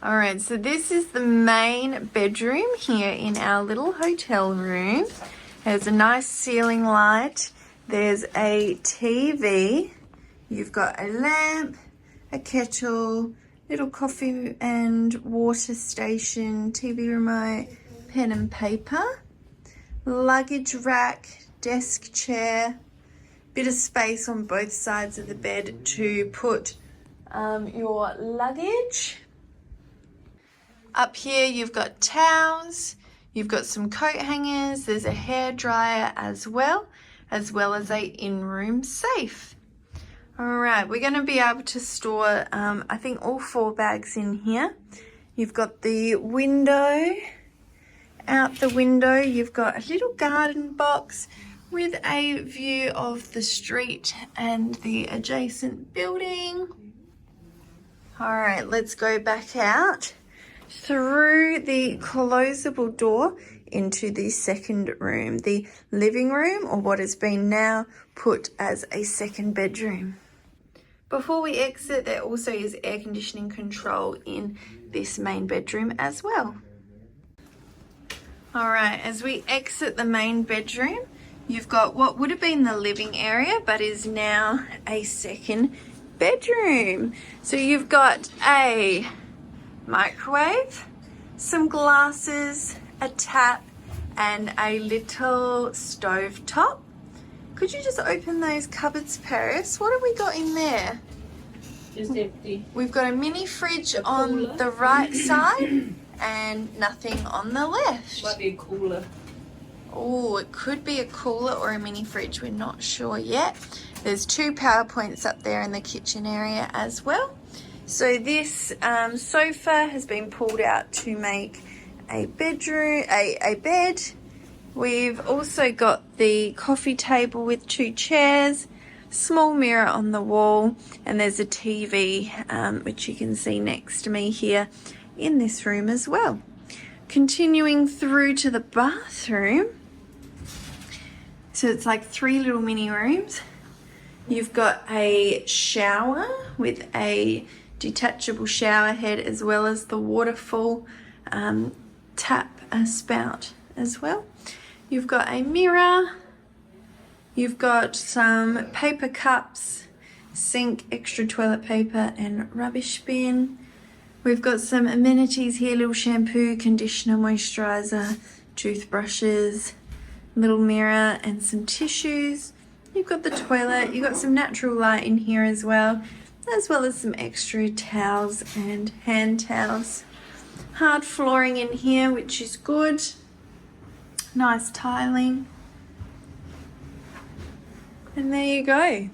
All right, so this is the main bedroom here in our little hotel room. There's a nice ceiling light. There's a TV. You've got a lamp, a kettle, little coffee and water station, TV remote, pen and paper, luggage rack, desk chair, bit of space on both sides of the bed to put your luggage. Up here you've got towels, you've got some coat hangers, there's a hair dryer as well as a in-room safe. Alright, we're going to be able to store I think all 4 bags in here. You've got the window. Out the window you've got a little garden box with a view of the street and the adjacent building. Alright, let's go back out through the closable door into the second room, the living room, or what has been now put as a second bedroom. Before we exit, there also is air conditioning control in this main bedroom as well. Alright, as we exit the main bedroom, you've got what would have been the living area but is now a second bedroom. So you've got a microwave, some glasses, a tap and a little stove top. Could you just open those cupboards, Paris? What have we got in there? Just empty. We've got a mini fridge on the right side and nothing on the left. Might be a cooler. Oh, it could be a cooler or a mini fridge. We're not sure yet. There's 2 power points up there in the kitchen area as well. So this sofa has been pulled out to make a bedroom, a bed. We've also got the coffee table with 2 chairs, small mirror on the wall, and there's a TV which you can see next to me here in this room as well. Continuing through to the bathroom. So it's like 3 little mini rooms. You've got a shower with a detachable shower head as well as the waterfall tap spout as well. You've got a mirror, you've got some paper cups, sink, extra toilet paper and rubbish bin. We've got some amenities here, little shampoo, conditioner, moisturizer, toothbrushes, little mirror and some tissues. You've got the toilet, you've got some natural light in here as well as some extra towels and hand towels. Hard flooring in here, which is good. Nice tiling. And there you go.